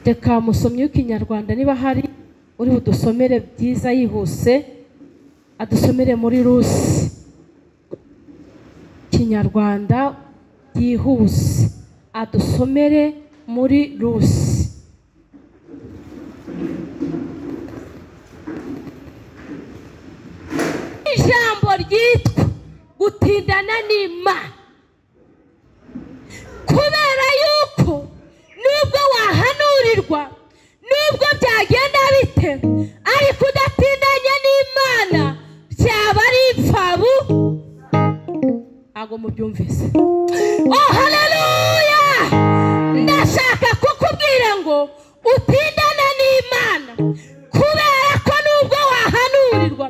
Reka musomye w'ikinyarwanda niba hari uri budusomere byiza yihuse, adusomere muri Rusi. Kinyarwanda yihuse adusomere muri Rusi. Ijambo ryitwa gutindana n'Imana, kubera yuko nubwo wahanurirwa, nubwo byagenda bite, ariko udatindanye n'Imana byaba ari impfabu. Ago mubyumvise? Oh haleluya! Ndashaka kukubwira ngo utindane n'Imana, kubera ko nubwo wahanurirwa,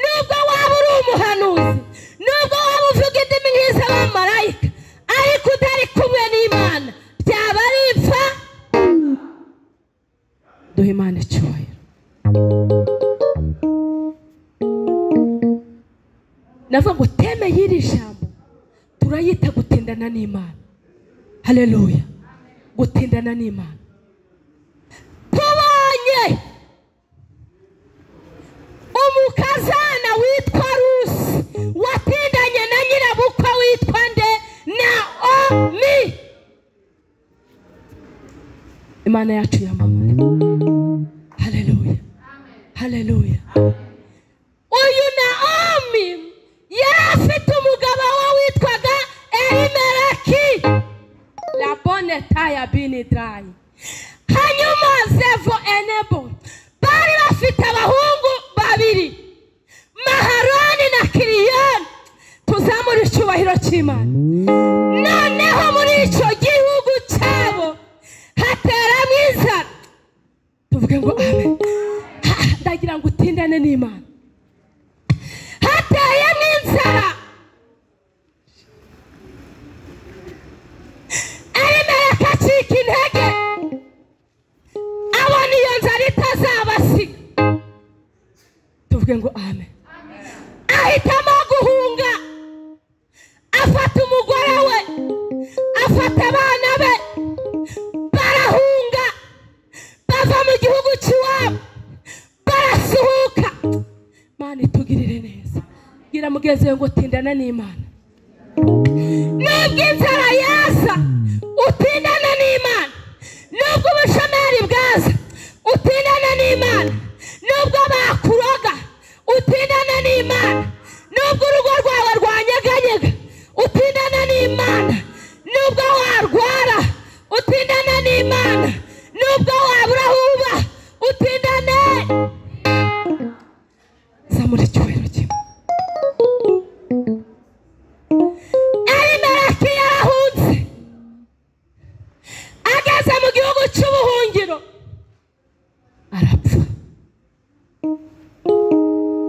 nubwo waba uri umuhanuzi, nubwo waba uvuga indimi nk'iz'abamarayika, ariko utari kumwe n'Imana byaba ari impfa. Duhe Imana icyubahiro. Navuga ngo teme y'iri jambo turayita gutindana n'Imana. Haleluya! Gutindana n'Imana. Tubonye umukazana witwa Rusi watindanye na nyirabukwe witwa nde? Naomi. Imana yacu yamamare. Haleluya! Haleluya! Uyu Naomi yari afite umugabo witwaga Elimeleki, la bonne taille binidrayi. Hanyuma Zevo Enebo bari bafite abahungu babiri, Maharoni na Kiriyoni. Tuzamura icyubahiro cy'Imana. Noneho muri icyo gihugu cyabo hateramo inzara. Tuvuge ngo amen. Ndagira ngo utindane n'Imana. Hateyemo inzara. Elimeleki acika intege, abona iyo nzara itazabasiga. Tuvuge ngo amen. Ahitamo guhunga, afata umugore we, afata abana be, barahunga bava mu gihugu cy'iwabo, barasuhuka. Mana itugirire neza. Gira mugenzi ngo tindana n'Imana. Nubwo inzara yaza, utindana n'Imana. Nubwo ubushomeri bwaza, utindana n'Imana. Nubwo bakuroga, utindana n'Imana. Nubwo urugo rwawe rwanyeganyega, utindana n'Imana. Nubwo warwara, utindana n'Imana. Nubwo wabura aho uba, utindane. Zamura icyubahiro cy'Imana. Elimeleki yarahunze, ageze mu gihugu cy'ubuhungiro arapfa.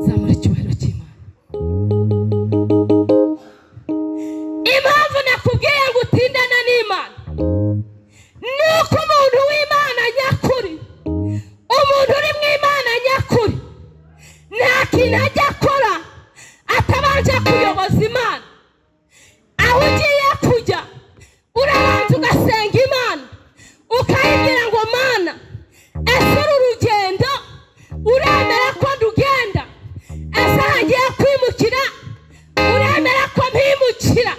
Zamura icyubahiro cy'Imana. Impamvu nakubwiye ngo utindana n'Imana ni uko umuntu w'Imana nyakuri, umuntu uri mu Imana nyakuri, nta kintu ajya akora atabanje kuyoboza Imana. Aho ugiye kujya urabanza ugasenga Imana, ukayibwira ngo Mana, ese uru rugendo uremera ko ndugenda? Ese hagiye kwimukira uremera ko mpimukira?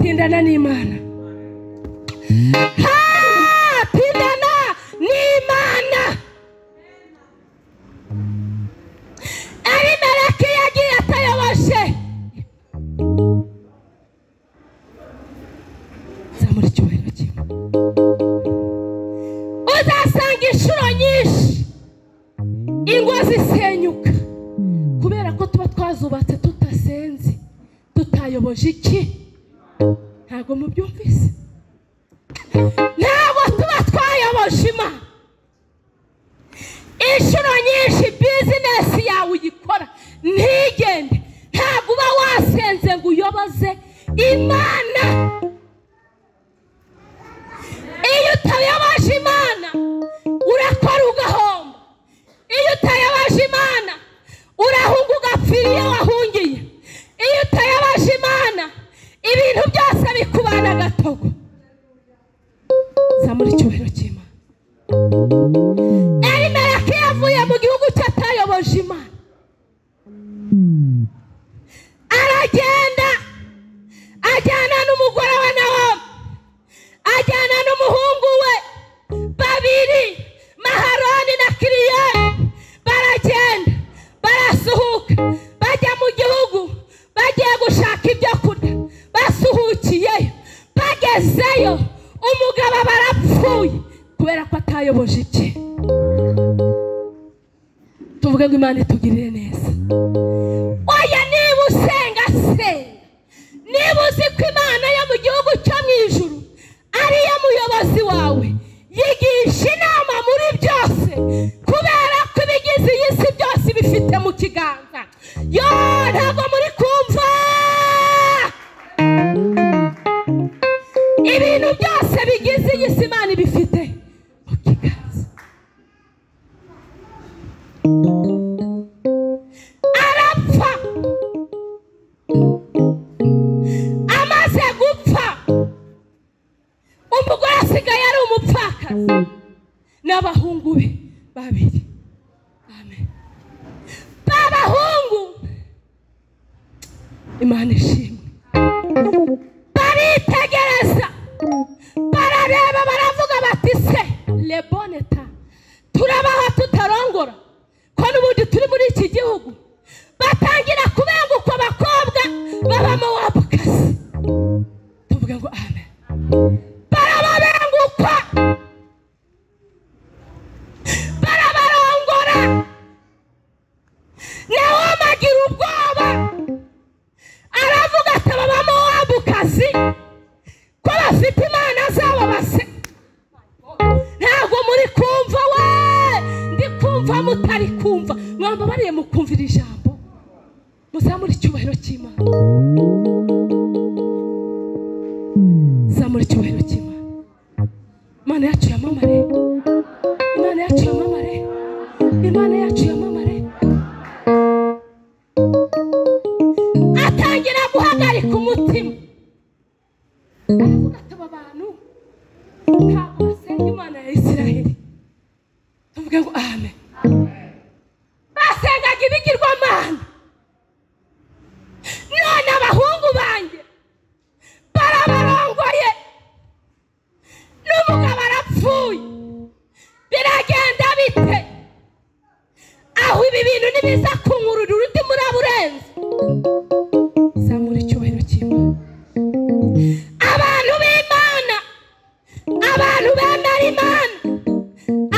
Tindana n'Imana. Tindana n'Imana. Elimeleki yagiye atayoboje. Zamura icyubahiro cy'Imana. Uzasanga inshuro nyinshi ingo zisenyuka kubera ko tuba twazubatse tutasenze, tutayoboje iki? Ntabwo mubyumvise? Ntabwo tuba twayoboje Imana. Inshuro nyinshi bizinesi yawe uyikora ntigende, ntabwo uba wasenze ngo uyoboze Imana. Iyo utayoboje Imana urakora ugahomba. Iyo utayoboje Imana urahunga ugapfira iyo wahungiye. Iyo utayoboje Imana ibintu byose bikubana gatogo. Zamura icyubahiro cy'Imana. Elimeleki yavuye mu gihugu cyatayoboje Imana, aragenda ajyana n'umugore we Nawomi, ajyana n'umuhungu we babiri Maharoni na Kiriyoni. Baragenda barasuhuka bajya mu gihugu, bagiye gushaka ibyo kurya. Basuhukiyeyo, bagezeyo umugabo barapfuye kubera ko atayoboje iki. Tuvuge ngo Imana itugirire neza. Oya, niba usenga senga, niba uzi ko Imana yo mu gihugu cyo mu ijuru ariyo muyobozi wawe, yigisha inama muri byose, kubera ko ibigize iyi si byose bifite mu kiganza. Yo, ntabwo muri kumva ibintu byose bigize iyi si Imana bifite mu kiganza. Arapfa, amaze gupfa umugore asigaye ari umupfakazi n'abahungu be babiri. Amen. Babahungu Imana ishimwe, baritegereza barareba baravuga bati se leboneta turabaho tutarongora ko n'ubundi turi muri iki gihugu. Batangira kubenguka abakobwa b'Abamowabukazi. Tuvuge ngo amen. Barababenguka, barabarongora. Nawomi agira ubwoba, aravuga ati Abamowabukazi ko bafite imana zabo base. Ntabwo muri kumva we, ndi kumva mutari kumva. Mwamba bariye mukumvira ijambo, muzamura icyubahiro cy'Imana, zamura icyubahiro cy'Imana. Imana yacu yamamare, Imana yacu yamamare, Imana yacu yamamare. Atangira guhagarika umutima, aravuga ati aba bantu ntabwo basenga Imana ya Isiraheli. Tuvuge ngo amen. Basengaga ibigirwamana, none abahungu banjye barabarongoye n'umugabo arapfuye. Biragenda bite? Aho ibi bintu nibiza kunkurura urundi muraburenze. Zamura icyubahiro cy'Imana. Abantu b'Imana, abantu bemera Imana,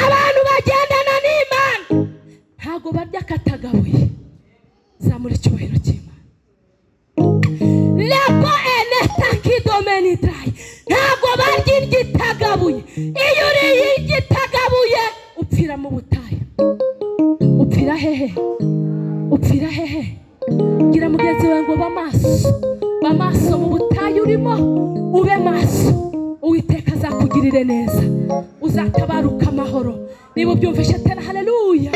abantu bagendana n'Imana, ntabwo barya akatagabuye. Zamura icyubahiro cy'Imana. Leko enetakidomenitayi, ntabwo barya igitagabuye. Iyo uriye igitagabuye upfira mu butayu. Upfira hehe? Upfira hehe? Gira mugenzi wawe ngo bamaso mu butayu urimo, ube maso. Uwiteka azakugirire neza, uzatabaruka amahoro. Niba ubyumvishe tera haleluya.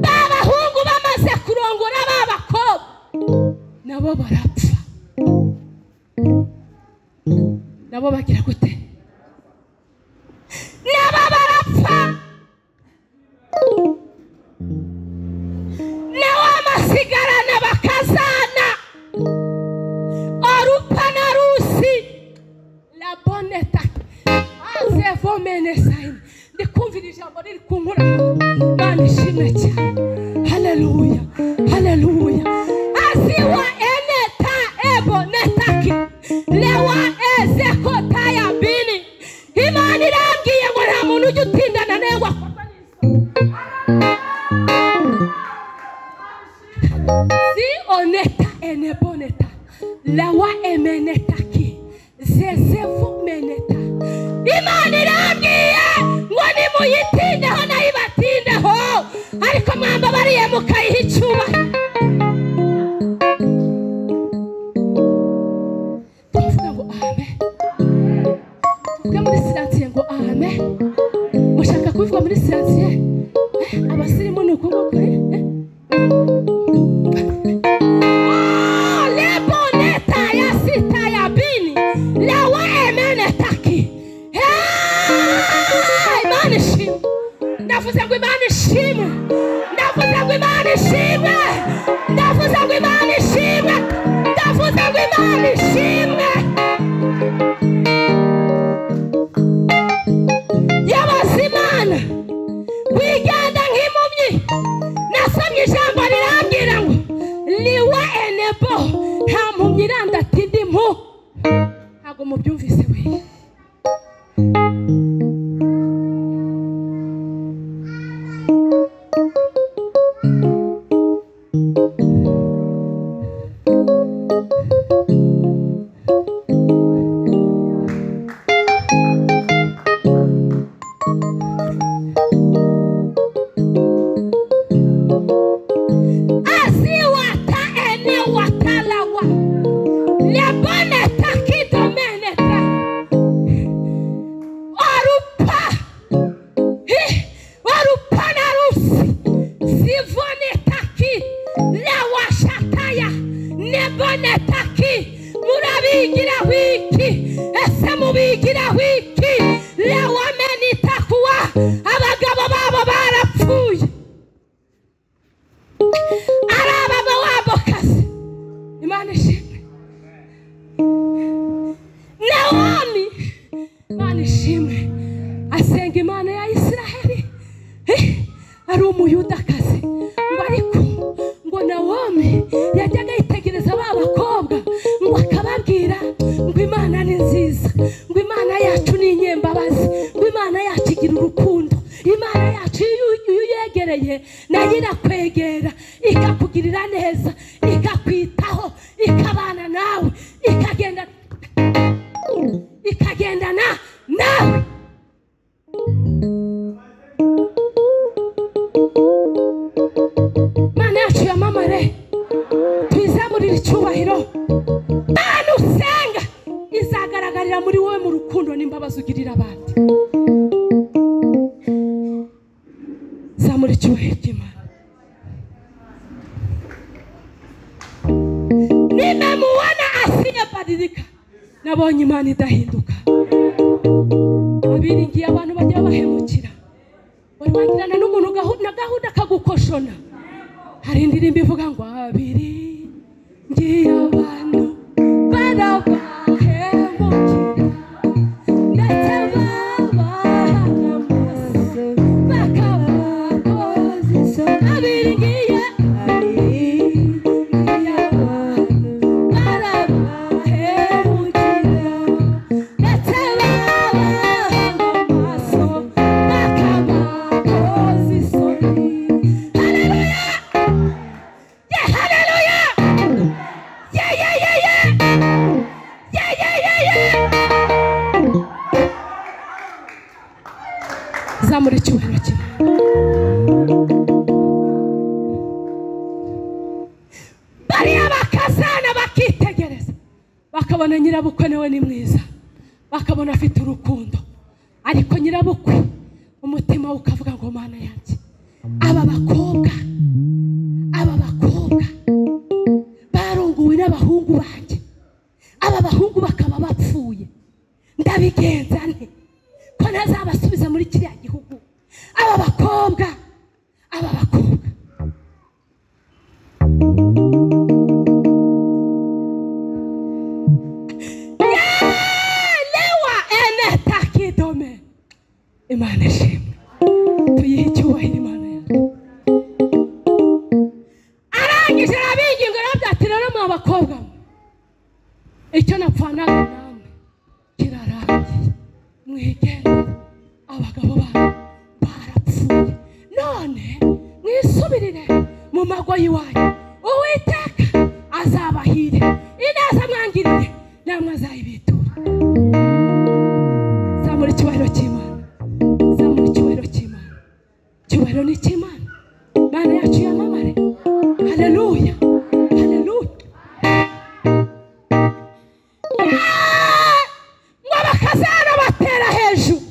Babahungu bamaze kurongora babakobwa nabo barapfa. Nabo bagira gute? Nabo barapfa. Nawo amasigarana bakazana orupa na rusi laboneta azevomene sayini. Ndikumvira ijambo riri kunkura. Imana ishimwe cyane. Haleluya, haleluya. Asiwa eneta ebonetaki lewa ezekota ya bini. Imana irambwiye ngo nta muntu ujya utindana nengwa akorwa neza. Si oneta eneboneta lewa emenetaki zezevu meneta. Imana irambwiye ngo nimuyitindeho nayibatindeho, ariko mwamba bariye mukayiha icyubahiro. Tuvuga ngo amen. Tuvuge muri siransiye ngo amen. Mushaka kubivuga muri siransiye? Abasirimu ni uko nguko. Leboneta ya sita ya bi mubyumvise we. Nabonye Imana idahinduka. Abiringiye abantu bajya bahemukira. Wari wagirana n'umuntu gahunda kagukoshona. Hari indirimbo ivuga ngo abiringiye abantu barabahemukira. Ndetse babahaga amaso bakabakoza isoni. Abiringiye zamura icyubahiro kimwe. Bariya bakazana bakitegereza bakabona nyirabukwe nawe ni mwiza, bakabona afite urukundo, ariko nyirabukwe umutima ukavuga ngo Mana yanjye, aba bakobwa barongowe n'abahungu banjye, aba bahungu bakaba bapfuye, ndabigenza nte ko ntazabasubiza muri kiriya gihugu? Aba bakobwa lewa enetakidome. Imana ishimwe, tuyihe icyubahiro Imana yacu. Arangije arabinginga arabyati rero mwa bakobwa, icyo napfanaga namwe kirarangiye, mwigende, abagabo barapfuye, none mwisubirire mu mago y'iwanyu, Uwiteka azabahire, ineza mwangiriye namwe azayibitura. Zamura icyubahiro cy'Imana, zamura icyubahiro cy'Imana. Icyubahiro ni icy'Imana, Mana yacu yamamare. Haleluya, haleluya. Ngo bakazana batera hejuru.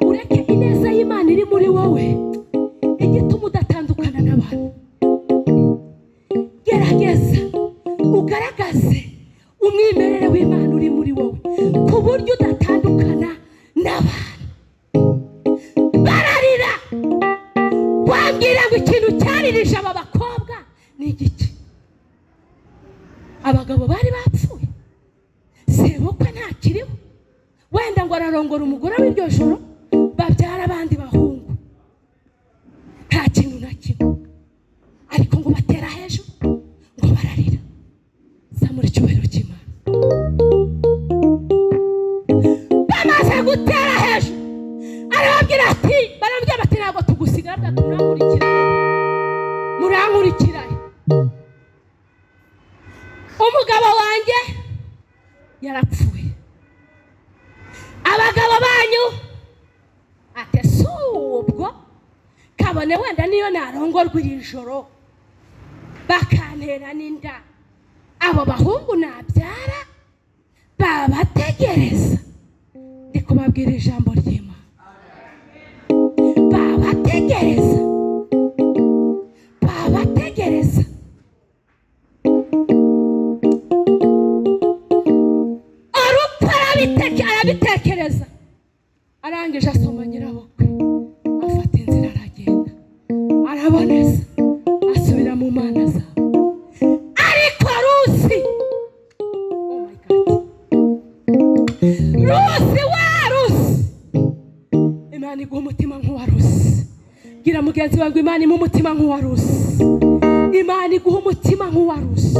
Ureke ineza y'Imana iri muri wowe igituma udatandukana n'abantu. Gerageza ugaragaze umwimerere w'Imana uri muri wowe ku buryo udatandukana n'abantu. Bararira, wambwira ngo ikintu cyaririje aba bakobwa ni igiki? Abagabo bari bapfuye, sebukwe ntakiriho, wenda ngo ararongora umugore w'iryo joro, babyara abandi bahungu, nta kintu na kimwe, ariko ngo batera hejuru, ngo bararira. Zamura icyubahiro cy'Imana. wanjye yarapfuye, abagabo banyu ate subwo kabone wenda niyo narongorwa iri joro bakantera n'inda, abo bahungu nabyara babategereza. Ndi kubabwira ijambo ry'Imana, babategereza, babategereza. Arabitekereza, arangije asoma nyirabukwe, afata inzira aragenda, araboneza, asubira mu mana zabo. Ariko Rusi, oh my God, Rusi wa Rusi, Imana iguha umutima nk'uwa Rusi. Gira mugenzi wawe, Imana imuha umutima nk'uwa Rusi. Imana iguha umutima nk'uwa Rusi.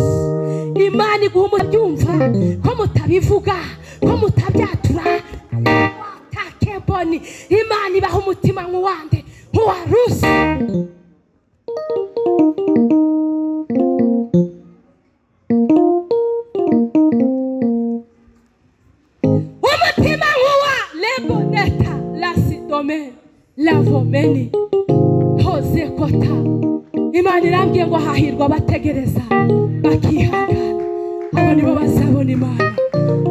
Imana iguha umubyumva ko mutabivuga, ko mutabyatura, takeboni. Imana ibaha umutima nk'uwande, nk'uwa Rusi. Umutima nk'uwa Leboneta Lasidome Lavomeni Hose Kota. Imana irambwiye ngo hahirwa abategereza bakihangana, abo nibo bazabona Imana,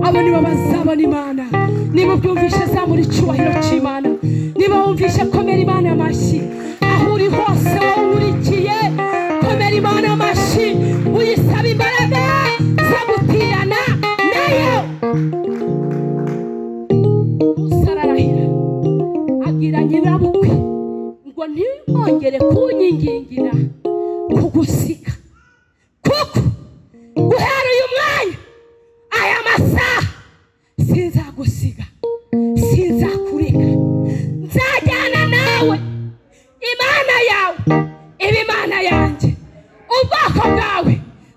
abo nibo bazabona Imana. Niba ubyumvishe zamura icyubahiro cy'Imana, niba wumvishe komera Imana amashyi aho uri hose, wowe nkurikiye komera Imana amashyi, uyisaba imbaraga zo gutindana nayo. Usararahira abwira nyirabukwe ngo ntibongere kunyingingira kugusiga, kuko guhera uyu mwanya aya masaha sinzagusiga, sinzakureka, nzajyana nawe. Imana yawe iba Imana yanjye, ubwoko bwawe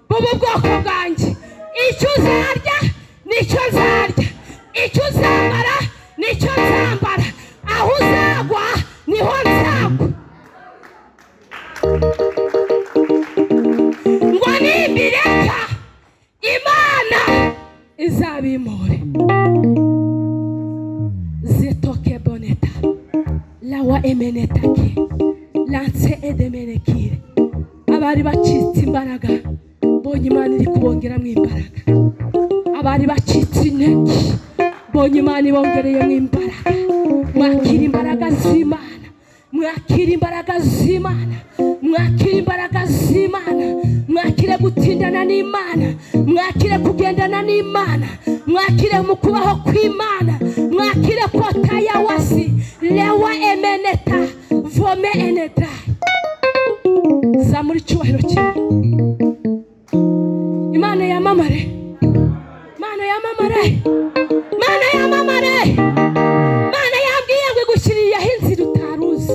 buba ubwoko bwanjye. Icyo uzarya nicyo nzarya, icyo uzambara nicyo nzambara, aho uzagwa niho nzagwa. Ngo nimbireka Imana izabimure. Zetoke boneta lawa emenetake lance edemenekire. Abari bacitse imbaraga bonye Imana iri kubongeramo imbaraga, abari bacitse intege bonye Imana ibongereyemo imbaraga. Mwakira imbaraga z'Imana, mwakira imbaraga z'Imana, mwakira imbaraga z'Imana, mwakire gutindana n'Imana, mwakire kugendana n'Imana, mwakire mu kubaho kw'Imana, mwakire kota ya wasi lewa emeneta vome eneta. Zamura icyubahiro cyawe, Imana yamamare, Imana yamamare, Imana yamamare. Imana yambwiye ngo igushyiriyeho inzira utaruzi,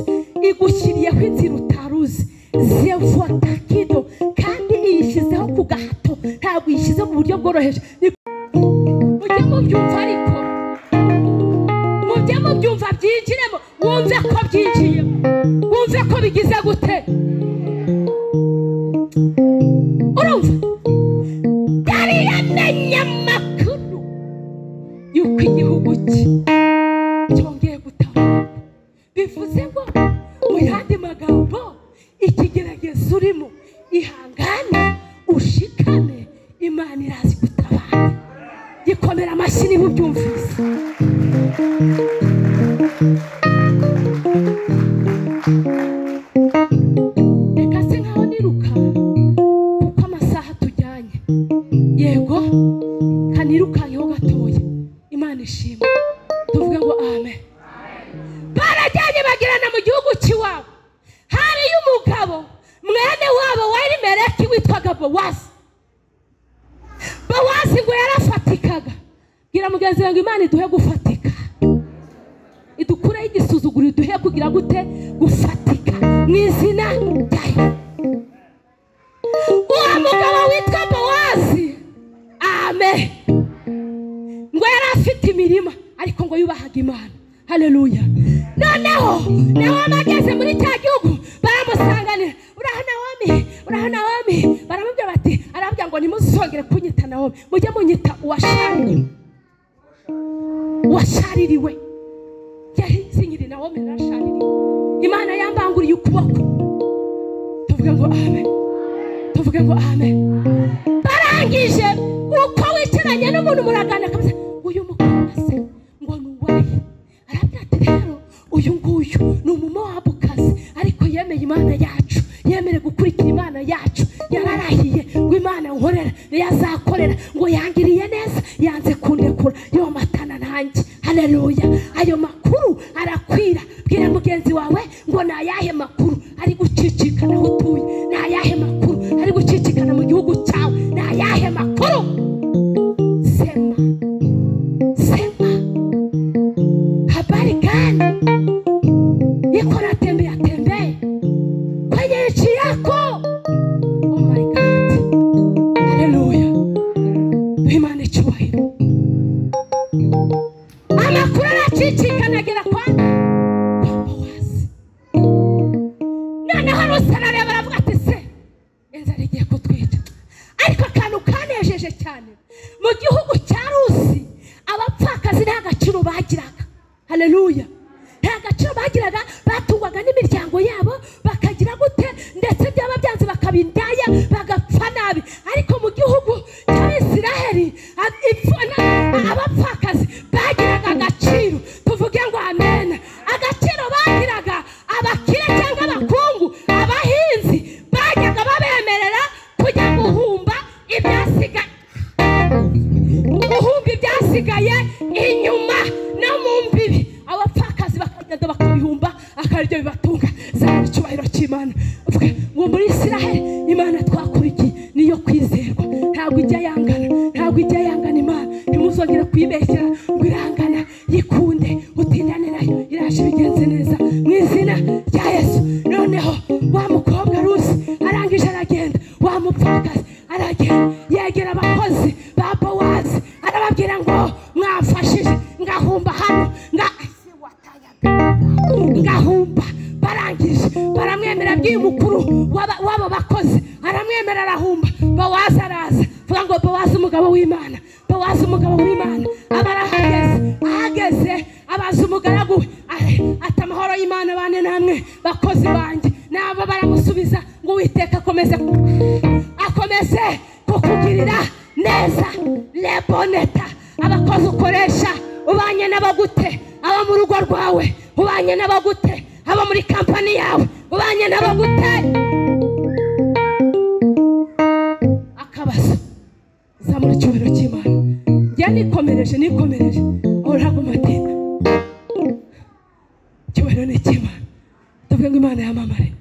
igushyiriyeho inzira utaruzi. Zevotakido, kandi iyishyizeho ku gahato, ntabwo iyishyize mu buryo bworoheje. Mujye mubyumva, ariko mujye mubyumva byinjiremo, wumve ko byinjiyemo, wumve ko bigize gute. Urumva yari yamenye amakuru y'uko igihugu cye cyongeye gutabarwa. Bivuze ngo mu yandi magambo, ikigeragezo urimo ihangane, ushikane, Imana irazi gutabara. Gikomera amashyi niba ubyumvise. Reka se nkaho niruka kuko amasaha tujyanye, yego kanirukanyeho gatoya. Imana ishimwe, tuvuge ngo amen. Barajyanye bagirana mu gihugu cy'iwabo, hariyo umugabo mwene wabo wari Meleki witwaga Bowazi. Bowazi ngo yarafatikaga. Gira mugenzi wanjye, Imana iduhe gufatika, idukureho igisuzuguro, iduhe kugira gute gufatika mu izina ryayo. Uwo mugabo witwa Bowazi, amen, ngo yari afite imirima ariko ngo yubahaga Imana. Haleluya. Noneho nawe bageze muri cya gihugu baramusanganira, uraho Nawomi, uraho Nawomi. Baramubwira bati, arababwira ngo nimuzo ntimuzongere kunyita Naomi, mujye munyita uwashaririwe. Sinyiri Naomi narashaririwe. Imana yambanguriye ukuboko. Tuvuge ngo amen. Tuvuge ngo amen. Barangije uko wicaranye n'umuntu muragana akavuga uyu mukobwa se ngo nuwaye. Arabwira ati rero uyu nguyu ni umumowabukazi ariko yemeye Imana yacu, yemere gukurikira Imana yacu. Yararahiye ngo Imana nkorera yazakorera, ngo yangiriye neza yanze kundekura yo matana nanjye. Haleluya. Ayo makuru arakwira. Bwira mugenzi wawe ngo nayahe makuru ari gucicikana aho utuye, nayahe makuru ari gucicikana mu gihugu cyawe, nayahe makuru. Sema habari gani iko natembea kwenye nchi yako. Oh my God. Haleluya. Imana icyubahiro. Amakuru aracicikana agera kwa Bowazi. Noneho Rusarare baravuga ati se inzara igiye kutwica. Ariko akantu kanejeje cyane mu gihugu cya Rusi, abapfakazi nta gaciro bagiraga. Haleluya. Nta gaciro bagiraga, batungwaga n'imiryango yabo bakagira gute, ndetse byaba byanze bakabindaya bagapfa nabi. Ariko mu gihugu cy'Isiraheli abapfakazi bagiraga agaciro. Tuvuge ngo amen. Agaciro bagiraga abakire cyangwa abakungu, abahinzi bajyaga babemerera kujya guhumba ibyasigaye inyuma no mu mbibi. Abapfakazi bakagenda bakabihumba akaryo bibatunga. Zana icyubahiro cy'Imana. Ngo muri Isiraheli Imana twakurikiye niyo kwizerwa, ntabwo ijya yangana Imana. Ntimuzongere kwibeshyera ngo irangana, yikunde utindane nayo iraje bigenze neza mu izina rya Yesu. Noneho wa mukobwa Rusi arangije aragenda, wa mupfakazi aragenda yegera abakozi ba Bowazi arababwira ngo mwafashije ngahumba hano ngahumba. Barangije baramwemera by'umukuru wabo bakozi, aramwemera arahumba. Bowazi araza vuga ngo Bowazi umugabo w'Imana, Bowazi umugabo w'Imana. Ahageze abaza umugaragu we ati amahoro y'Imana bane namwe bakozi banjye. Nabo baramusubiza ngo Uwiteka akomeze kukugirira neza. Leboneta. Abakozi ukoresha ubanye n'abagute, aba mu rugo rwawe ubanye n'abagute, aba muri kampani yawe ubanye n'abagute. Akabazo zamura icyubahiro cy'Imana. Njye nikomereje aho ntabwo matinda. Icyubahiro ni cy'Imana. Tuvuge ngo Imana yamamare.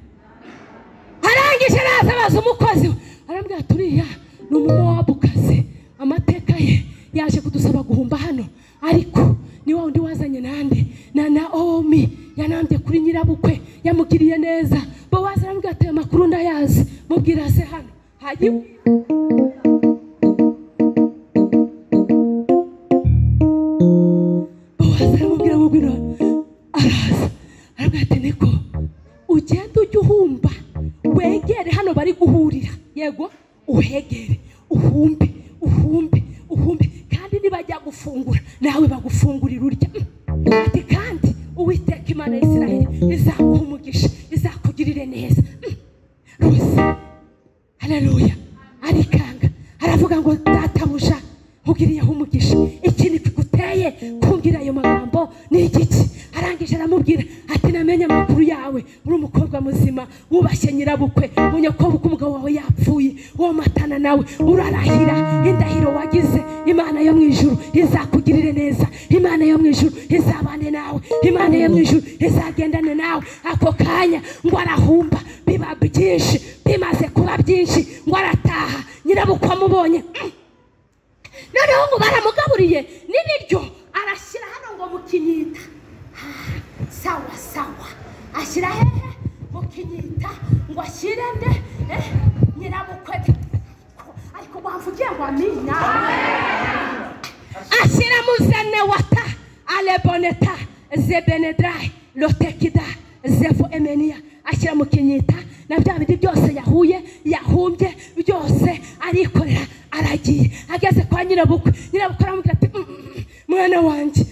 Arangije araza abaza umukozi we arambwira turiya ni umumowabukazi, amateka ye yaje kudusaba guhumba hano, ariko ni wa undi wazanye nande na Naomi yanambye kuri nyirabukwe yamugiriye neza. Bowazi arambwira ati amakuru ndayazi, mubwira se hano. Hagiwe Bowazi aramubwira mubwira araza arambwira ati niko ugenda ujya uhumba, wegere hano bari guhurira. Yego uhegere uhumbe kandi nibajya gufungura nawe bagufungurira urya. Ati kandi Uwiteka Imana ya Isiraheli izaguha umugisha, izakugirire neza. Rusi. Haleluya. Arikanga aravuga ngo databuja nkugiriyeho umugisha, ikintu kiguteye kumbwira ayo magambo ni igiki? Arangije aramubwira ati namenye amakuru yawe, uri umukobwa muzima wubashye nyirabukwe, unyakobwa umugabo wawe yapfuye, uwo matana nawe urarahira indahiro wagize. Imana yo mu ijuru izakugirire neza, Imana yo mu ijuru izabane nawe, Imana yo mu ijuru izagendane nawe. Ako kanya ngo arahumba biba byinshi, bimaze kuba byinshi ngo arataha. Nyirabukwe amubonye noneho ngo baramugaburiye n'ibiryo, arashyira hano ngo mukinyita. Sawa ashyira hehe mukinyita ngo ashyire nde nyirabukwe. Ariko bavugiye ngo amina. Ashyira muzene wata aleboneta zebenedrai lotekida zefu emenia. Ashyira mukinyita na bya bindi byose yahumbye byose arikorera aragiye ageze kwa nyirabukwe aramubwira ati mwana wanjye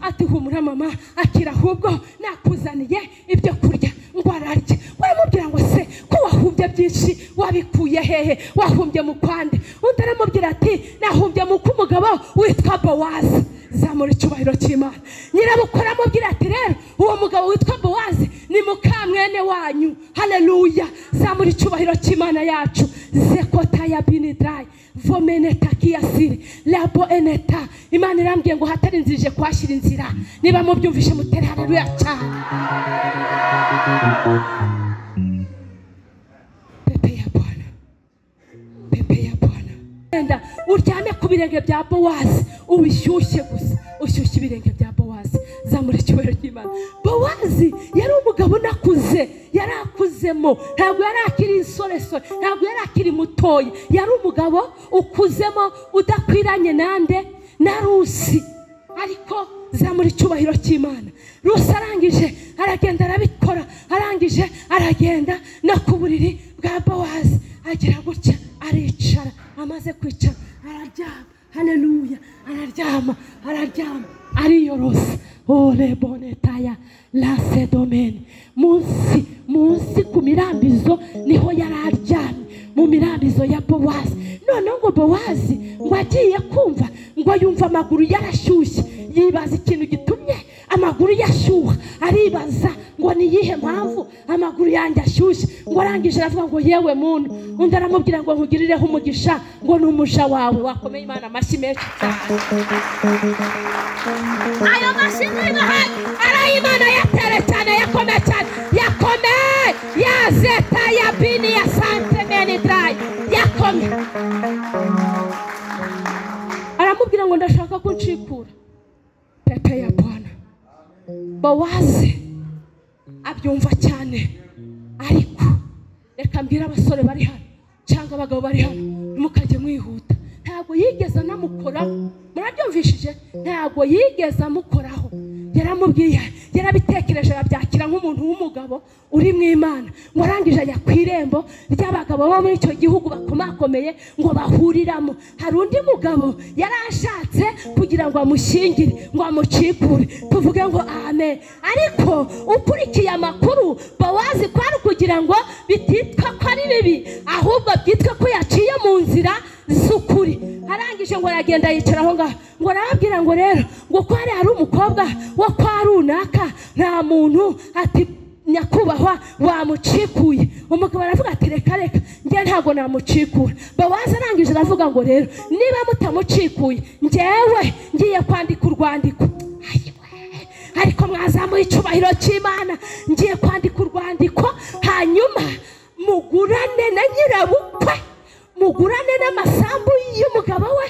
ati humura mama akira ahubwo nakuzaniye ibyo kurya ngo ararye. Waramubwira ngo se ko wahumbye byinshi wabikuye hehe? Wahumbye mu kwande? Undi aramubwira ati nahumbye mu kumugabo witwa Bowazi. Zamura icyubahiro cy'Imana. Nyirabukwe aramubwira ati rero uwo mugabo witwa Bowazi ni mukamwene wanyu. Haleluya. Zamura icyubahiro cy'Imana yacu. Zekota ya binidrai vomeneta kiyasire labo eneta. Imana irambwiye ngo hatari nzije kwashira inzira. Niba mubyumvishe mutere haleluya cyane. Pepe ya Bwana, pepe ya Bwana. Enda uryame ku birenge bya Bowazi ubishyushye gusa, ushyushye ibirenge bya Bowazi. Zamura icyubahiro cy'Imana. Bowazi yari umugabo nakuze, yarakuzemo, ntabwo yari akiri insoresore, ntabwo yari akiri mutoya, yari umugabo ukuzemo udakwiranye nande na Rusi. Ariko zamura icyubahiro cy'Imana. Rusi arangije aragenda arabikora, arangije aragenda no ku buriri bwa Bowazi agira gutya aricara. Amaze kwicara araryama. Haleluya. Araryama ariyorosa. Ole bonetaya la sedomene. Munsi ku mirambizo niho yari aryamye, mu mirambizo ya Bowazi. None ngo Bowazi ngo agiye kumva ngo yumva amaguru yarashyushye, yibaza ikintu gitumye amaguru yashyuha. Aribaza ngo ni yihe mpamvu amaguru yanjye ashyushye. Ngo arangije aravuga ngo yewe muntu. Undi aramubwira ngo nkugirireho umugisha ngo ni umuja wawe. Wakomeye Imana amashyi menshi cyane. Ayo mashyi ari Imana yatere cyane, yakomeye cyane, yakomeye. Yazeta ya bini ya sante meni dry yakomeye. Aramubwira ngo ndashaka ko ncikura. Pepe ya Bwana. Bowazi abyumva cyane. Ariko reka mbwira abasore bari hano cyangwa abagabo bari hano, mukajye mwihuta. Ntabwo yigeze anamukoraho. Murabyumvishije? Ntabwo yigeze amukoraho. Yaramubwiye, yarabitekereje arabyakira nk'umuntu w'umugabo uri mu Imana. Ngo arangije ajya ku irembo ry'abagabo bo muri icyo gihugu bakomakomeye ngo bahuriramo. Hari undi mugabo yari ashatse kugira ngo amushyingire, ngo amucikure. Tuvuge ngo amen. Ariko ukurikiye amakuru, Bowazi kwari kugira ngo bititwa ko ari bibi, ahubwo byitwa ko yaciye mu nzira z'ukuri. Arangije ngo aragenda yicara aho ngaho. Ngo arababwira ngo rero ngo ko hari umukobwa wo kwa runaka, nta muntu ati nyakubahwa wamucikuye. Umugabo aravuga ati reka njye ntago namucikura. Bowazi arangije aravuga ngo rero niba mutamucikuye njyewe ngiye kwandika urwandiko. Ariko mwazamuye icyubahiro cy'Imana. Ngiye kwandika urwandiko, hanyuma mugurane na nyirabukwe, mugurane n'amasambu y'umugabo we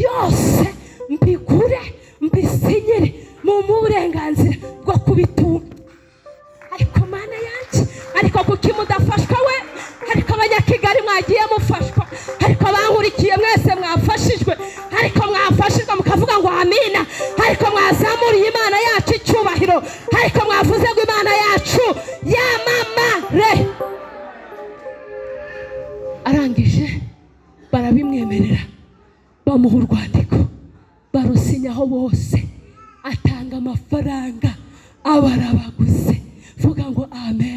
yose, mbigure mbisinyire mu burenganzira bwo kubitunga. Ariko Mana yanjye, ariko kuki mudafashwa we? Ariko abanyakigali mwagiye mufashwa, ariko bankurikiye mwese mwafashijwe, ariko mwafashijwe mukavuga ngo amina, ariko mwazamuriye Imana yacu icyubahiro, ariko mwavuze ngo Imana yacu yamamare. Arangije barabimwemerera, bamuha urwandiko, barusinyaho bose, atanga amafaranga, abarabaguze. Vuga ngo amen.